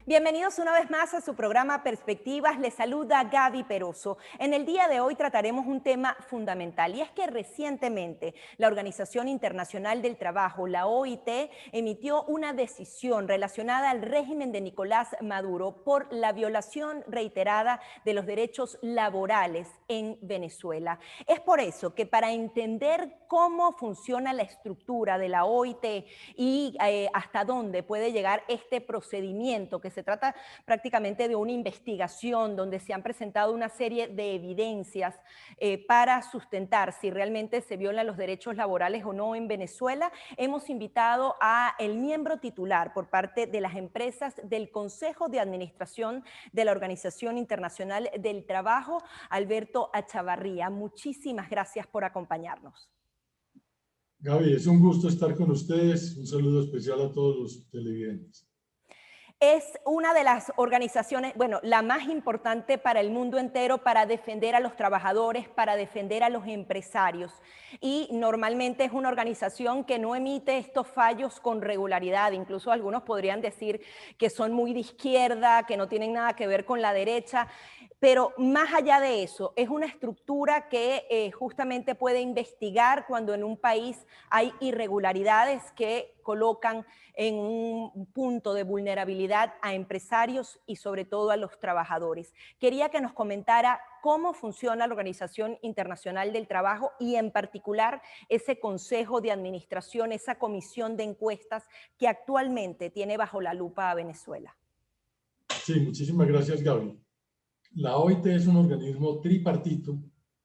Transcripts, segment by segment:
Bienvenidos una vez más a su programa Perspectivas. Les saluda Gaby Peroso. En el día de hoy trataremos un tema fundamental y es que recientemente la Organización Internacional del Trabajo, la OIT, emitió una decisión relacionada al régimen de Nicolás Maduro por la violación reiterada de los derechos laborales en Venezuela. Es por eso que para entender cómo funciona la estructura de la OIT y hasta dónde puede llegar este procedimiento, que se trata prácticamente de una investigación donde se han presentado una serie de evidencias para sustentar si realmente se violan los derechos laborales o no en Venezuela. Hemos invitado a el miembro titular por parte de las empresas del Consejo de Administración de la Organización Internacional del Trabajo, Alberto Achavarría. Muchísimas gracias por acompañarnos. Gaby, es un gusto estar con ustedes. Un saludo especial a todos los televidentes. Es una de las organizaciones, bueno, la más importante para el mundo entero para defender a los trabajadores, para defender a los empresarios. Y normalmente es una organización que no emite estos fallos con regularidad. Incluso algunos podrían decir que son muy de izquierda, que no tienen nada que ver con la derecha. Pero más allá de eso, es una estructura que justamente puede investigar cuando en un país hay irregularidades que colocan en un punto de vulnerabilidad a empresarios y sobre todo a los trabajadores. Quería que nos comentara cómo funciona la Organización Internacional del Trabajo y en particular ese Consejo de Administración, esa comisión de encuestas que actualmente tiene bajo la lupa a Venezuela. Sí, muchísimas gracias, Gaby. La OIT es un organismo tripartito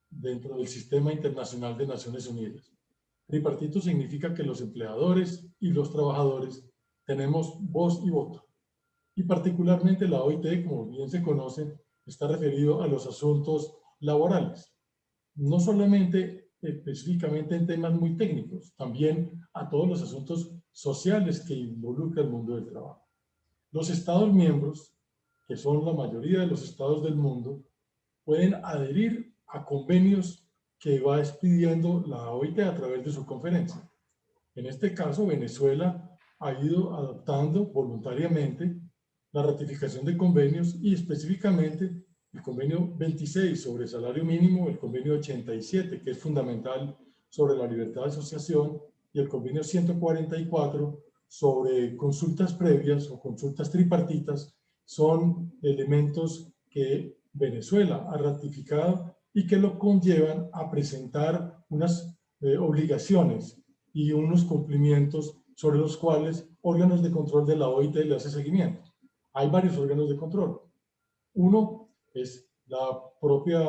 dentro del Sistema Internacional de Naciones Unidas. Tripartito significa que los empleadores y los trabajadores tenemos voz y voto. Y particularmente la OIT, como bien se conoce, está referido a los asuntos laborales. No solamente específicamente en temas muy técnicos, también a todos los asuntos sociales que involucra el mundo del trabajo. Los Estados miembros, que son la mayoría de los estados del mundo, pueden adherir a convenios que va expidiendo la OIT a través de su conferencia. En este caso, Venezuela ha ido adoptando voluntariamente la ratificación de convenios y específicamente el convenio 26 sobre el salario mínimo, el convenio 87, que es fundamental sobre la libertad de asociación, y el convenio 144 sobre consultas previas o consultas tripartitas, son elementos que Venezuela ha ratificado y que lo conllevan a presentar unas obligaciones y unos cumplimientos sobre los cuales órganos de control de la OIT le hace seguimiento. Hay varios órganos de control. Uno es la propia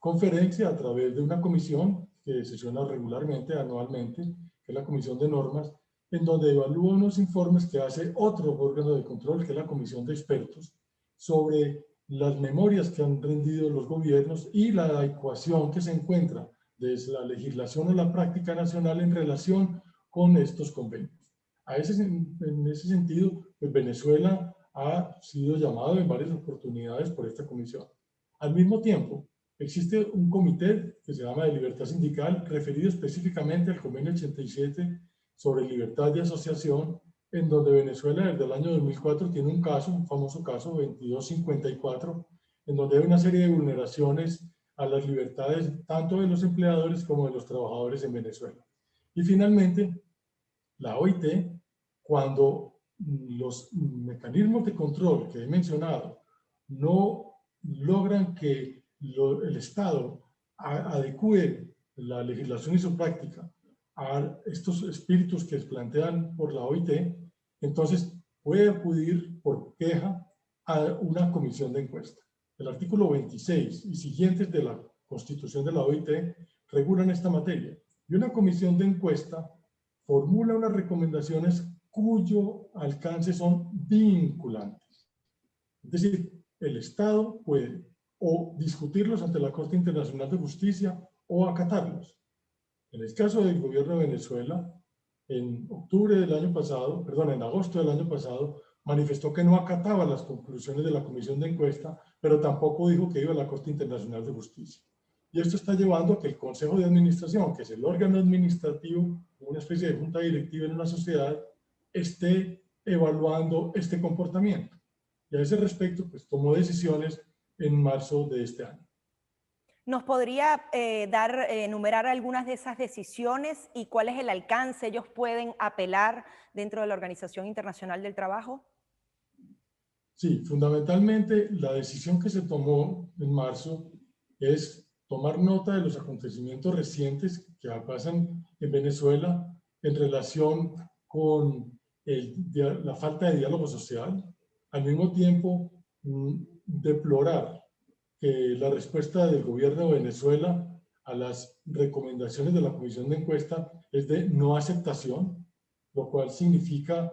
conferencia a través de una comisión que sesiona regularmente, anualmente, que es la Comisión de Normas, en donde evalúa unos informes que hace otro órgano de control, que es la Comisión de Expertos, sobre las memorias que han rendido los gobiernos y la adecuación que se encuentra desde la legislación o la práctica nacional en relación con estos convenios. En ese sentido, pues Venezuela ha sido llamado en varias oportunidades por esta comisión. Al mismo tiempo, existe un comité que se llama de libertad sindical, referido específicamente al convenio 87 sobre libertad de asociación, en donde Venezuela desde el año 2004 tiene un caso, un famoso caso 2254, en donde hay una serie de vulneraciones a las libertades tanto de los empleadores como de los trabajadores en Venezuela. Y finalmente, la OIT, cuando los mecanismos de control que he mencionado no logran que el Estado adecue la legislación y su práctica a estos espíritus que se plantean por la OIT, entonces puede acudir por queja a una comisión de encuesta. El artículo 26 y siguientes de la Constitución de la OIT regulan esta materia. Y una comisión de encuesta formula unas recomendaciones cuyo alcance son vinculantes. Es decir, el Estado puede o discutirlos ante la Corte Internacional de Justicia o acatarlos. En el caso del gobierno de Venezuela, en octubre del año pasado, perdón, en agosto del año pasado, manifestó que no acataba las conclusiones de la comisión de encuesta, pero tampoco dijo que iba a la Corte Internacional de Justicia. Y esto está llevando a que el Consejo de Administración, que es el órgano administrativo, una especie de junta directiva en una sociedad, esté evaluando este comportamiento. Y a ese respecto, pues tomó decisiones en marzo de este año. ¿Nos podría enumerar algunas de esas decisiones y cuál es el alcance? ¿Ellos pueden apelar dentro de la Organización Internacional del Trabajo? Sí, fundamentalmente la decisión que se tomó en marzo es tomar nota de los acontecimientos recientes que pasan en Venezuela en relación con la falta de diálogo social, al mismo tiempo deplorar que la respuesta del gobierno de Venezuela a las recomendaciones de la comisión de encuesta es de no aceptación, lo cual significa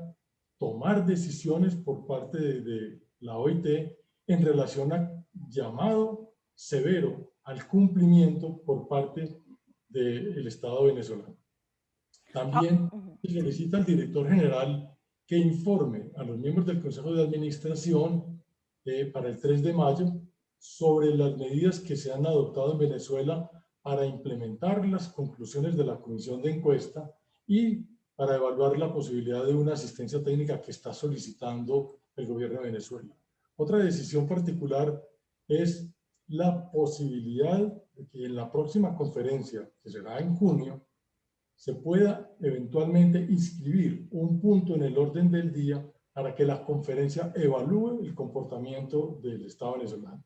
tomar decisiones por parte de la OIT en relación a llamado severo al cumplimiento por parte del Estado venezolano. También se solicita al director general que informe a los miembros del Consejo de Administración para el 3 de mayo sobre las medidas que se han adoptado en Venezuela para implementar las conclusiones de la comisión de encuesta y para evaluar la posibilidad de una asistencia técnica que está solicitando el gobierno de Venezuela. Otra decisión particular es la posibilidad de que en la próxima conferencia, que será en junio, se pueda eventualmente inscribir un punto en el orden del día para que la conferencia evalúe el comportamiento del Estado venezolano.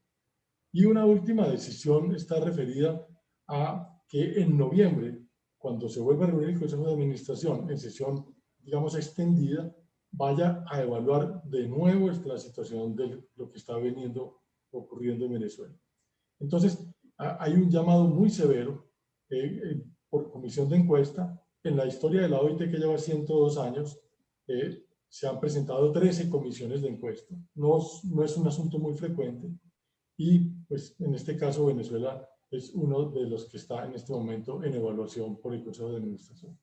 Y una última decisión está referida a que en noviembre, cuando se vuelva a reunir el Consejo de Administración en sesión, digamos, extendida, vaya a evaluar de nuevo la situación de lo que está ocurriendo en Venezuela. Entonces, hay un llamado muy severo por comisión de encuesta. En la historia de la OIT, que lleva 102 años, se han presentado 13 comisiones de encuesta. No es un asunto muy frecuente. Y pues en este caso Venezuela es uno de los que está en este momento en evaluación por el Consejo de Administración.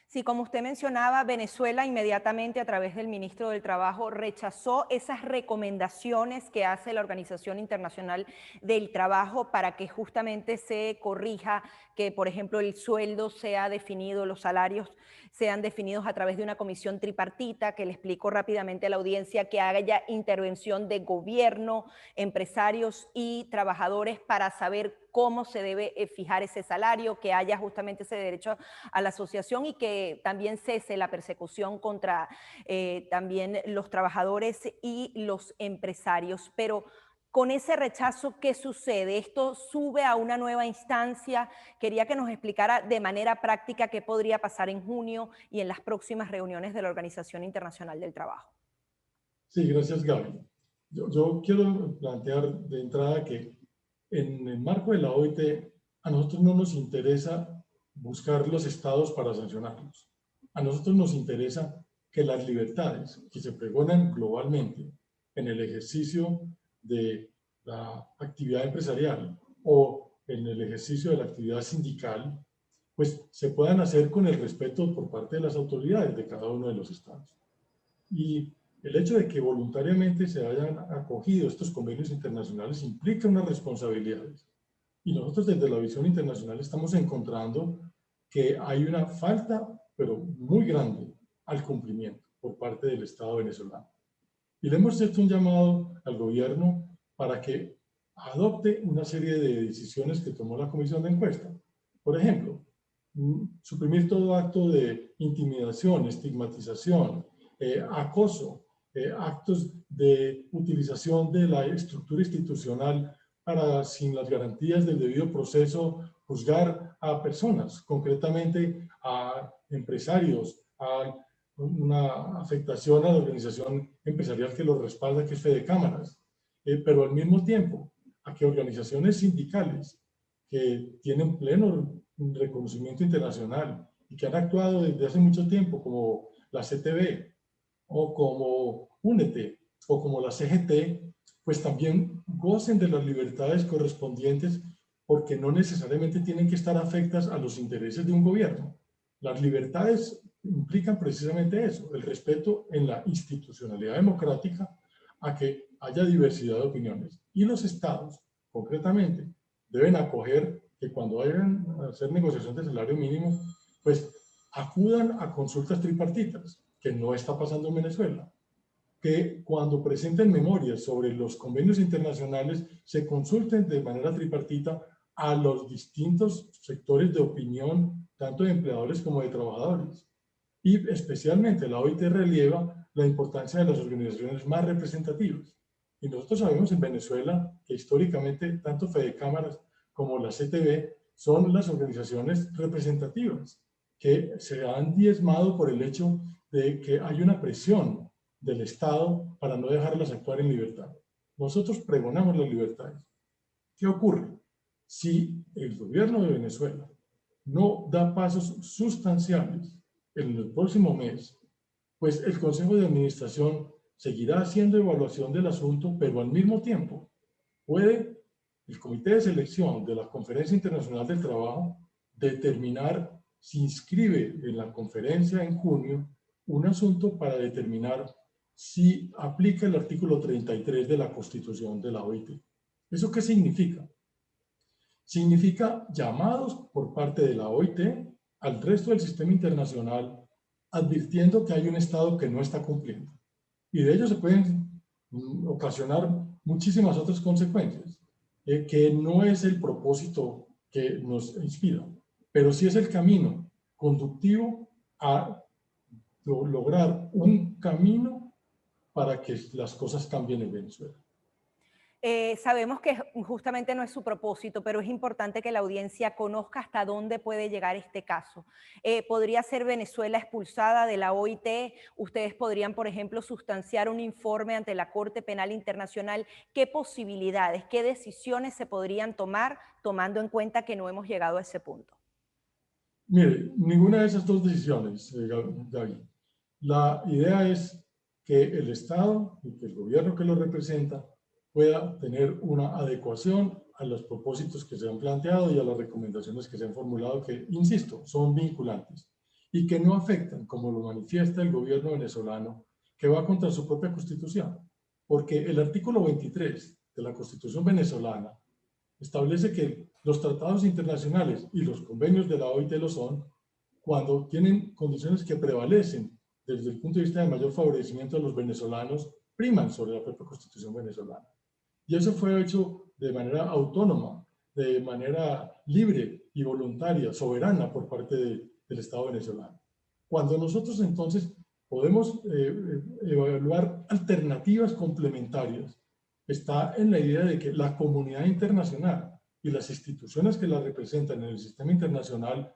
Sí, como usted mencionaba, Venezuela inmediatamente a través del ministro del Trabajo rechazó esas recomendaciones que hace la Organización Internacional del Trabajo para que justamente se corrija que, por ejemplo, el sueldo sea definido, los salarios sean definidos a través de una comisión tripartita, que le explico rápidamente a la audiencia, que haya intervención de gobierno, empresarios y trabajadores para saber cómo se debe fijar ese salario, que haya justamente ese derecho a la asociación y que también cese la persecución contra también los trabajadores y los empresarios. Pero con ese rechazo, ¿qué sucede? ¿Esto sube a una nueva instancia? Quería que nos explicara de manera práctica qué podría pasar en junio y en las próximas reuniones de la Organización Internacional del Trabajo. Sí, gracias, Gaby. Yo quiero plantear de entrada que en el marco de la OIT a nosotros no nos interesa buscar los estados para sancionarlos. A nosotros nos interesa que las libertades que se pregonan globalmente en el ejercicio de la actividad empresarial o en el ejercicio de la actividad sindical, pues se puedan hacer con el respeto por parte de las autoridades de cada uno de los estados. Y el hecho de que voluntariamente se hayan acogido estos convenios internacionales implica unas responsabilidades. Y nosotros desde la visión internacional estamos encontrando que hay una falta, pero muy grande, al cumplimiento por parte del Estado venezolano. Y le hemos hecho un llamado al gobierno para que adopte una serie de decisiones que tomó la comisión de encuesta. Por ejemplo, suprimir todo acto de intimidación, estigmatización, acoso, actos de utilización de la estructura institucional para, sin las garantías del debido proceso, juzgar a personas, concretamente a empresarios, a una afectación a la organización empresarial que los respalda, que es Fede Cámaras, pero al mismo tiempo a que organizaciones sindicales que tienen pleno reconocimiento internacional y que han actuado desde hace mucho tiempo, como la CTB o como UNET o como la CGT, pues también gocen de las libertades correspondientes porque no necesariamente tienen que estar afectas a los intereses de un gobierno. Las libertades implican precisamente eso, el respeto en la institucionalidad democrática a que haya diversidad de opiniones. Y los estados, concretamente, deben acoger que cuando vayan a hacer negociación de salario mínimo, pues acudan a consultas tripartitas, que no está pasando en Venezuela. que cuando presenten memorias sobre los convenios internacionales se consulten de manera tripartita a los distintos sectores de opinión, tanto de empleadores como de trabajadores. Y especialmente la OIT relieva la importancia de las organizaciones más representativas. Y nosotros sabemos en Venezuela que históricamente tanto Fedecámaras como la CTV son las organizaciones representativas que se han diezmado por el hecho de que hay una presión del Estado para no dejarlas actuar en libertad. Nosotros pregonamos las libertades. ¿Qué ocurre? Si el gobierno de Venezuela no da pasos sustanciales en el próximo mes, pues el Consejo de Administración seguirá haciendo evaluación del asunto, pero al mismo tiempo puede el Comité de Selección de la Conferencia Internacional del Trabajo determinar si inscribe en la conferencia en junio un asunto para determinar si aplica el artículo 33 de la Constitución de la OIT. ¿Eso qué significa? Significa llamados por parte de la OIT al resto del sistema internacional advirtiendo que hay un Estado que no está cumpliendo. Y de ello se pueden ocasionar muchísimas otras consecuencias, que no es el propósito que nos inspira, pero sí es el camino conductivo a lograr un camino para que las cosas cambien en Venezuela. Sabemos que justamente no es su propósito, pero es importante que la audiencia conozca hasta dónde puede llegar este caso. ¿Podría ser Venezuela expulsada de la OIT? ¿Ustedes podrían, por ejemplo, sustanciar un informe ante la Corte Penal Internacional? ¿Qué posibilidades, qué decisiones se podrían tomar tomando en cuenta que no hemos llegado a ese punto? Mire, ninguna de esas dos decisiones, Gaby. La idea es que el Estado y que el gobierno que lo representa pueda tener una adecuación a los propósitos que se han planteado y a las recomendaciones que se han formulado que, insisto, son vinculantes y que no afectan, como lo manifiesta el gobierno venezolano, que va contra su propia constitución. Porque el artículo 23 de la Constitución venezolana establece que los tratados internacionales y los convenios de la OIT lo son cuando tienen condiciones que prevalecen desde el punto de vista de mayor favorecimiento de los venezolanos, priman sobre la propia Constitución venezolana. Y eso fue hecho de manera autónoma, de manera libre y voluntaria, soberana por parte del Estado venezolano. Cuando nosotros entonces podemos evaluar alternativas complementarias, está en la idea de que la comunidad internacional y las instituciones que la representan en el sistema internacional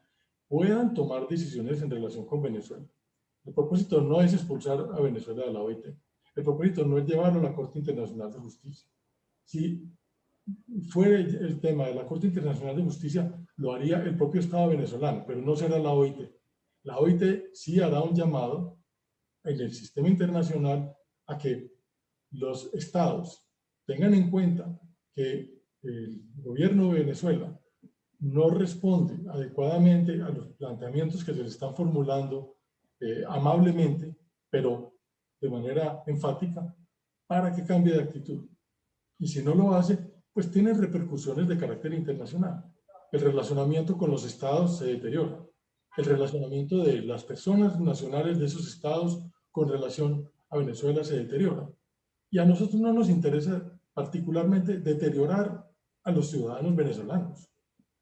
puedan tomar decisiones en relación con Venezuela. El propósito no es expulsar a Venezuela de la OIT. El propósito no es llevarlo a la Corte Internacional de Justicia. Si fuera el tema de la Corte Internacional de Justicia, lo haría el propio Estado venezolano, pero no será la OIT. La OIT sí hará un llamado en el sistema internacional a que los estados tengan en cuenta que el gobierno de Venezuela no responde adecuadamente a los planteamientos que se le están formulando amablemente, pero de manera enfática, para que cambie de actitud. Y si no lo hace, pues tiene repercusiones de carácter internacional. El relacionamiento con los estados se deteriora. El relacionamiento de las personas nacionales de esos estados con relación a Venezuela se deteriora. Y a nosotros no nos interesa particularmente deteriorar a los ciudadanos venezolanos,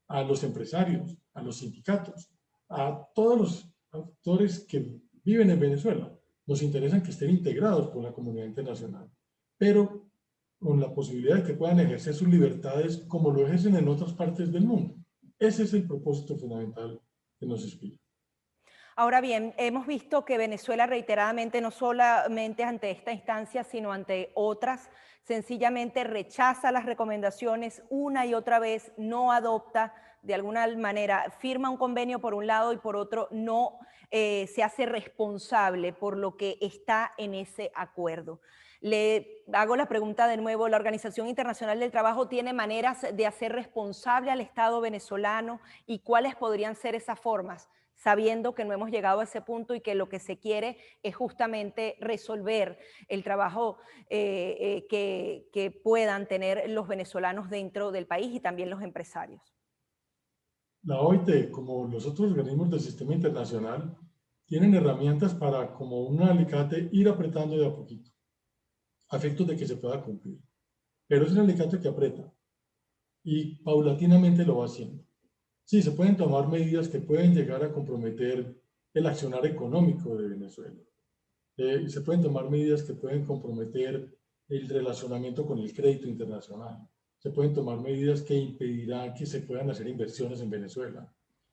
a los empresarios, a los sindicatos, a todos los actores que viven en Venezuela. Nos interesa que estén integrados con la comunidad internacional, pero con la posibilidad de que puedan ejercer sus libertades como lo ejercen en otras partes del mundo. Ese es el propósito fundamental que nos inspira. Ahora bien, hemos visto que Venezuela reiteradamente, no solamente ante esta instancia, sino ante otras, sencillamente rechaza las recomendaciones una y otra vez, no adopta de alguna manera, firma un convenio por un lado y por otro no se hace responsable por lo que está en ese acuerdo. Le hago la pregunta de nuevo, ¿la Organización Internacional del Trabajo tiene maneras de hacer responsable al Estado venezolano y cuáles podrían ser esas formas? Sabiendo que no hemos llegado a ese punto y que lo que se quiere es justamente resolver el trabajo que puedan tener los venezolanos dentro del país y también los empresarios. La OIT, como los otros organismos del sistema internacional, tienen herramientas para, como un alicate, ir apretando de a poquito. a efectos de que se pueda cumplir. Pero es un alicate que aprieta y paulatinamente lo va haciendo. Sí, se pueden tomar medidas que pueden llegar a comprometer el accionar económico de Venezuela. Se pueden tomar medidas que pueden comprometer el relacionamiento con el crédito internacional. Se pueden tomar medidas que impedirán que se puedan hacer inversiones en Venezuela.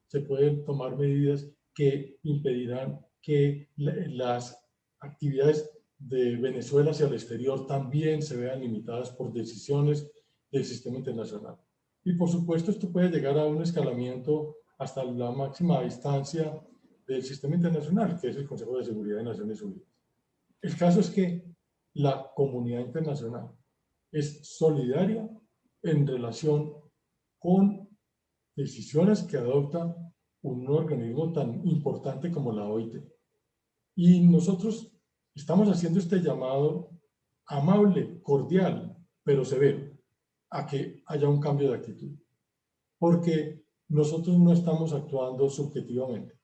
Se pueden tomar medidas que impedirán que las actividades de Venezuela hacia el exterior también se vean limitadas por decisiones del sistema internacional. Y por supuesto esto puede llegar a un escalamiento hasta la máxima instancia del sistema internacional, que es el Consejo de Seguridad de Naciones Unidas. El caso es que la comunidad internacional es solidaria en relación con decisiones que adopta un organismo tan importante como la OIT. Y nosotros estamos haciendo este llamado amable, cordial, pero severo, a que haya un cambio de actitud. Porque nosotros no estamos actuando subjetivamente.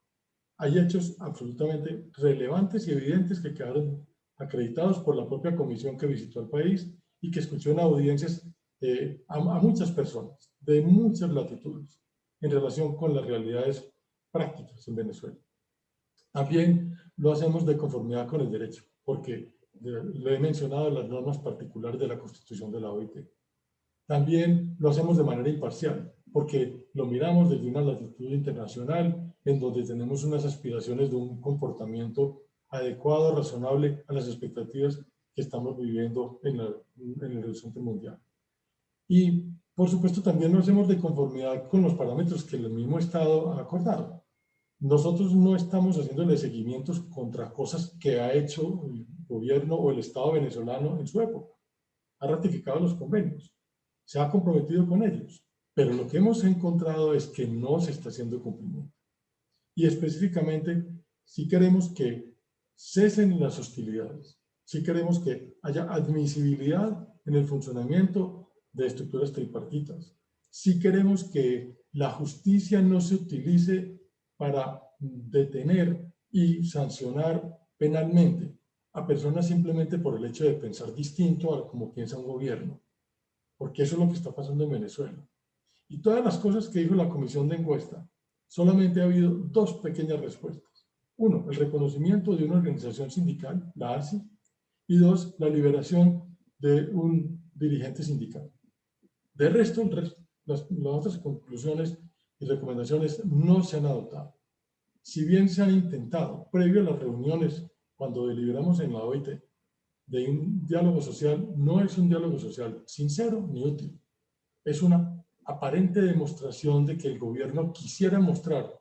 Hay hechos absolutamente relevantes y evidentes que quedaron acreditados por la propia comisión que visitó el país y que escuchó en audiencias a muchas personas de muchas latitudes en relación con las realidades prácticas en Venezuela. También lo hacemos de conformidad con el derecho, porque le he mencionado las normas particulares de la Constitución de la OIT. También lo hacemos de manera imparcial, porque lo miramos desde una latitud internacional, en donde tenemos unas aspiraciones de un comportamiento adecuado, razonable a las expectativas que estamos viviendo en el horizonte mundial. Y, por supuesto, también lo hacemos de conformidad con los parámetros que el mismo Estado ha acordado. Nosotros no estamos haciéndole seguimientos contra cosas que ha hecho el gobierno o el Estado venezolano en su época. Ha ratificado los convenios, se ha comprometido con ellos, pero lo que hemos encontrado es que no se está haciendo cumplimiento. Y específicamente, si queremos que cesen las hostilidades, si queremos que haya admisibilidad en el funcionamiento de estructuras tripartitas, si queremos que la justicia no se utilice para detener y sancionar penalmente a personas simplemente por el hecho de pensar distinto a como piensa un gobierno, porque eso es lo que está pasando en Venezuela. Y todas las cosas que dijo la comisión de encuesta, solamente ha habido dos pequeñas respuestas. Uno, el reconocimiento de una organización sindical, la ASI, y dos, la liberación de un dirigente sindical. De resto, las otras conclusiones y recomendaciones no se han adoptado. Si bien se han intentado, previo a las reuniones, cuando deliberamos en la OIT, de un diálogo social, no es un diálogo social sincero ni útil. Es una aparente demostración de que el gobierno quisiera mostrar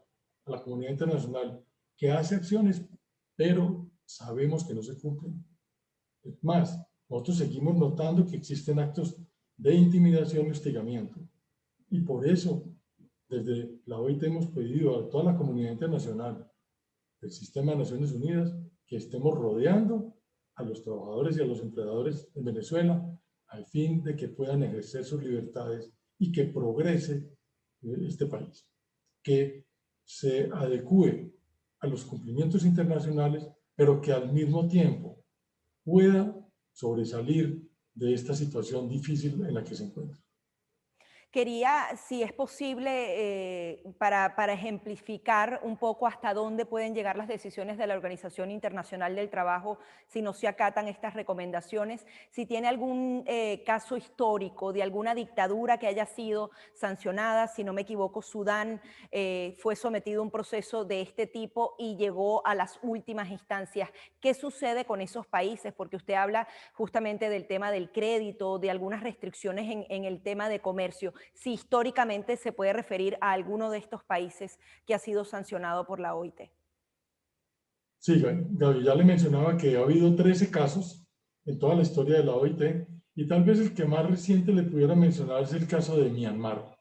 a la comunidad internacional que hace acciones, pero sabemos que no se cumplen. Es más, nosotros seguimos notando que existen actos de intimidación y hostigamiento. Y por eso, desde la OIT hemos pedido a toda la comunidad internacional del sistema de Naciones Unidas que estemos rodeando a los trabajadores y a los empleadores en Venezuela al fin de que puedan ejercer sus libertades y que progrese este país, que se adecue a los cumplimientos internacionales, pero que al mismo tiempo pueda sobresalir de esta situación difícil en la que se encuentra. Quería, si es posible, para ejemplificar un poco hasta dónde pueden llegar las decisiones de la Organización Internacional del Trabajo si no se acatan estas recomendaciones, si tiene algún caso histórico de alguna dictadura que haya sido sancionada, si no me equivoco, Sudán fue sometido a un proceso de este tipo y llegó a las últimas instancias. ¿Qué sucede con esos países? Porque usted habla justamente del tema del crédito, de algunas restricciones en el tema de comercio. Si históricamente se puede referir a alguno de estos países que ha sido sancionado por la OIT. Sí, Gaby, ya le mencionaba que ha habido 13 casos en toda la historia de la OIT y tal vez el que más reciente le pudiera mencionar es el caso de Myanmar.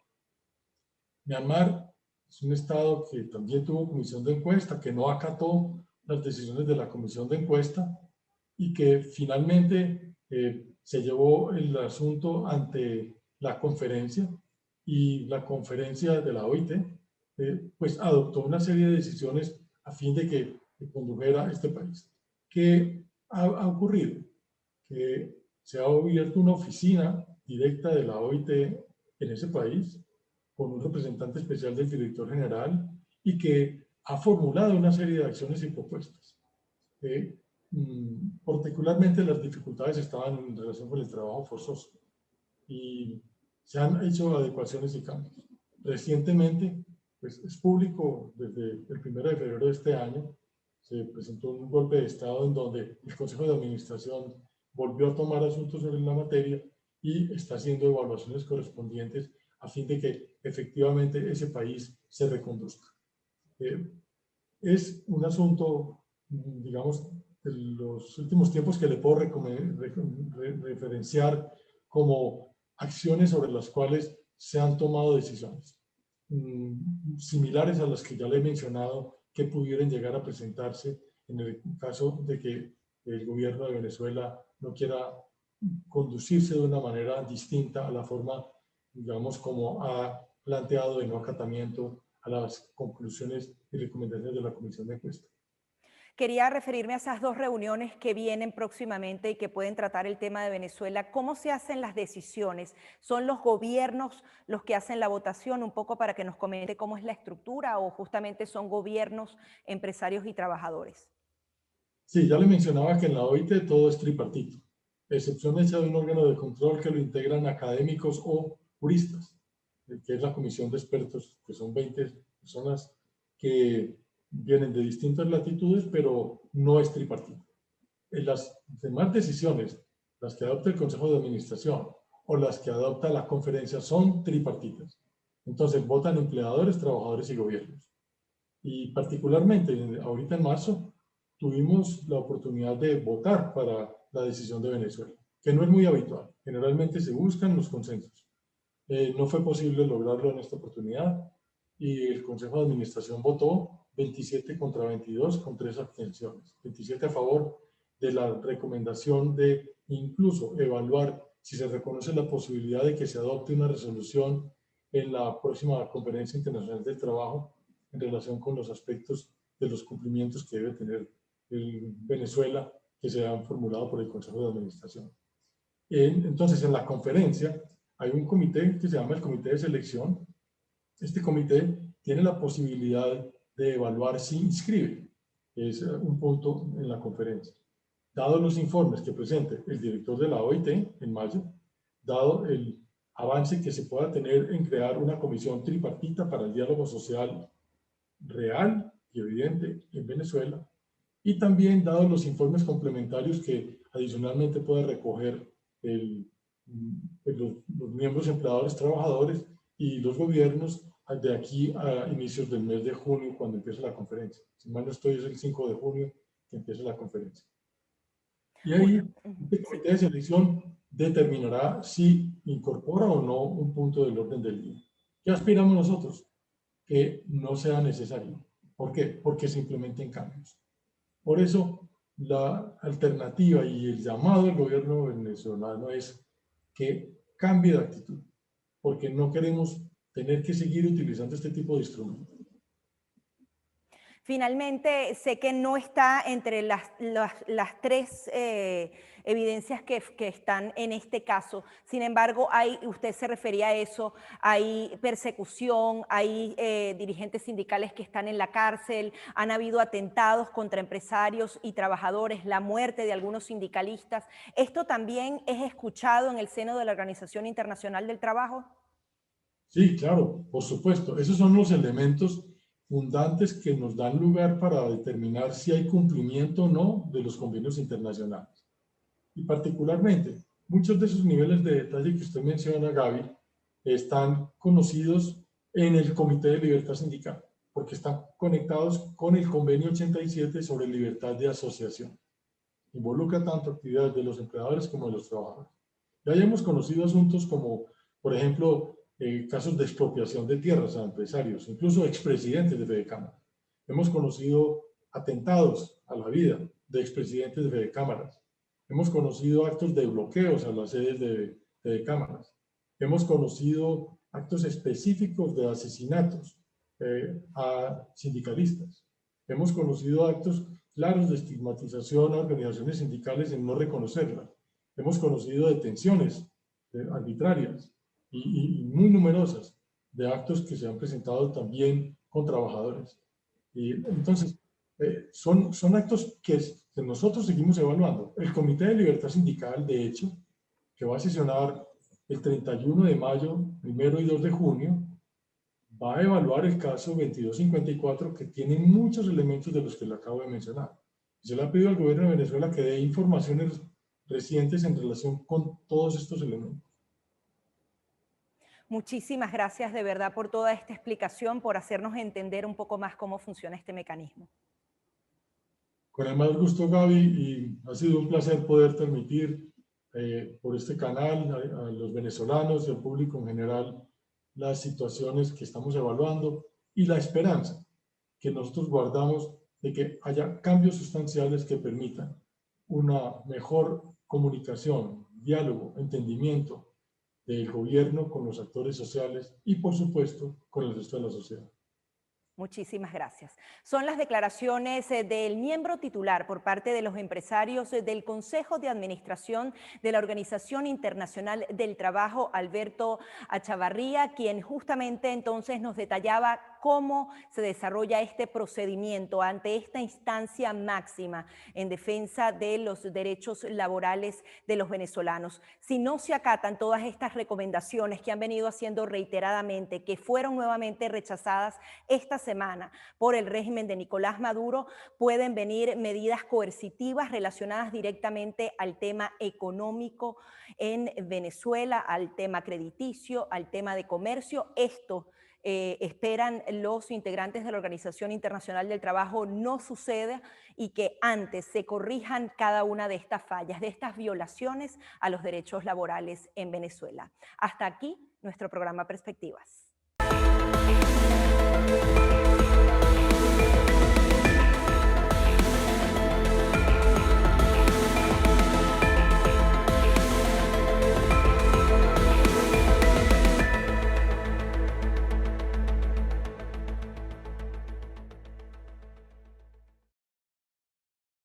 Myanmar es un estado que también tuvo comisión de encuesta, que no acató las decisiones de la comisión de encuesta y que finalmente se llevó el asunto ante la conferencia y la conferencia de la OIT pues adoptó una serie de decisiones a fin de que condujera a este país. ¿Qué ha ocurrido? que se ha abierto una oficina directa de la OIT en ese país, con un representante especial del director general, y que ha formulado una serie de acciones y propuestas. Particularmente las dificultades estaban en relación con el trabajo forzoso y se han hecho adecuaciones y cambios. Recientemente, pues es público, desde el 1 de febrero de este año, se presentó un golpe de Estado en donde el Consejo de Administración volvió a tomar asuntos sobre la materia y está haciendo evaluaciones correspondientes a fin de que efectivamente ese país se reconduzca. Es un asunto, digamos, de los últimos tiempos que le puedo referenciar como acciones sobre las cuales se han tomado decisiones similares a las que ya le he mencionado que pudieran llegar a presentarse en el caso de que el gobierno de Venezuela no quiera conducirse de una manera distinta a la forma, digamos, como ha planteado de no acatamiento a las conclusiones y recomendaciones de la Comisión de Encuesta. Quería referirme a esas dos reuniones que vienen próximamente y que pueden tratar el tema de Venezuela. ¿Cómo se hacen las decisiones? ¿Son los gobiernos los que hacen la votación? Un poco para que nos comente cómo es la estructura, o justamente son gobiernos, empresarios y trabajadores. Sí, ya le mencionaba que en la OIT todo es tripartito, excepción hecha de un órgano de control que lo integran académicos o juristas, que es la comisión de expertos, que son 20 personas que vienen de distintas latitudes, pero no es tripartito. En las demás decisiones, las que adopta el Consejo de Administración o las que adopta la conferencia, son tripartitas. Entonces votan empleadores, trabajadores y gobiernos. Y particularmente ahorita en marzo tuvimos la oportunidad de votar para la decisión de Venezuela, que no es muy habitual. Generalmente se buscan los consensos. No fue posible lograrlo en esta oportunidad y el Consejo de Administración votó 27 contra 22 con 3 abstenciones. 27 a favor de la recomendación de incluso evaluar si se reconoce la posibilidad de que se adopte una resolución en la próxima Conferencia Internacional del Trabajo en relación con los aspectos de los cumplimientos que debe tener Venezuela que se han formulado por el Consejo de Administración. Entonces, en la conferencia hay un comité que se llama el Comité de Selección. Este comité tiene la posibilidad de evaluar si inscribe. Es un punto en la conferencia. Dado los informes que presente el director de la OIT en mayo, dado el avance que se pueda tener en crear una comisión tripartita para el diálogo social real y evidente en Venezuela, y también dados los informes complementarios que adicionalmente puede recoger los miembros empleadores, trabajadores y los gobiernos de aquí a inicios del mes de junio, cuando empiece la conferencia. Si mal no estoy, es el 5 de junio que empieza la conferencia. Y ahí el comité de selección determinará si incorpora o no un punto del orden del día. ¿Qué aspiramos nosotros? Que no sea necesario. ¿Por qué? Porque se implementen cambios. Por eso, la alternativa y el llamado del gobierno venezolano es que cambie de actitud, porque no queremos tener que seguir utilizando este tipo de instrumentos. Finalmente, sé que no está entre las tres evidencias que están en este caso. Sin embargo, usted se refería a eso, hay persecución, hay dirigentes sindicales que están en la cárcel, han habido atentados contra empresarios y trabajadores, la muerte de algunos sindicalistas. ¿Esto también es escuchado en el seno de la Organización Internacional del Trabajo? Sí, claro, por supuesto. Esos son los elementos fundantes que nos dan lugar para determinar si hay cumplimiento o no de los convenios internacionales. Y particularmente, muchos de esos niveles de detalle que usted menciona, Gaby, están conocidos en el Comité de Libertad Sindical, porque están conectados con el Convenio 87 sobre libertad de asociación. Involucra tanto actividades de los empleadores como de los trabajadores. Ya hemos conocido asuntos como, por ejemplo, casos de expropiación de tierras a empresarios, incluso expresidentes de Fedecámaras. Hemos conocido atentados a la vida de expresidentes de Fedecámaras. Hemos conocido actos de bloqueos a las sedes de Fedecámaras. Hemos conocido actos específicos de asesinatos a sindicalistas. Hemos conocido actos claros de estigmatización a organizaciones sindicales en no reconocerlas. hemos conocido detenciones arbitrarias y muy numerosas de actos que se han presentado también con trabajadores. Y entonces, son actos que nosotros seguimos evaluando. El Comité de Libertad Sindical, de hecho, que va a sesionar el 31 de mayo, 1 y 2 de junio, va a evaluar el caso 2254, que tiene muchos elementos de los que le acabo de mencionar. Yo le he pedido al gobierno de Venezuela que dé informaciones recientes en relación con todos estos elementos. Muchísimas gracias de verdad por toda esta explicación, por hacernos entender un poco más cómo funciona este mecanismo. Con el mayor gusto, Gaby, y ha sido un placer poder transmitir por este canal a los venezolanos y al público en general las situaciones que estamos evaluando y la esperanza que nosotros guardamos de que haya cambios sustanciales que permitan una mejor comunicación, diálogo, entendimiento del gobierno con los actores sociales y, por supuesto, con el resto de la sociedad. Muchísimas gracias. Son las declaraciones del miembro titular por parte de los empresarios del Consejo de Administración de la Organización Internacional del Trabajo, Alberto Achavarría, quien justamente entonces nos detallaba cómo se desarrolla este procedimiento ante esta instancia máxima en defensa de los derechos laborales de los venezolanos. Si no se acatan todas estas recomendaciones que han venido haciendo reiteradamente, que fueron nuevamente rechazadas esta semana por el régimen de Nicolás Maduro, pueden venir medidas coercitivas relacionadas directamente al tema económico en Venezuela, al tema crediticio, al tema de comercio. Esto esperan los integrantes de la Organización Internacional del Trabajo no suceda y que antes se corrijan cada una de estas fallas, de estas violaciones a los derechos laborales en Venezuela. Hasta aquí nuestro programa Perspectivas.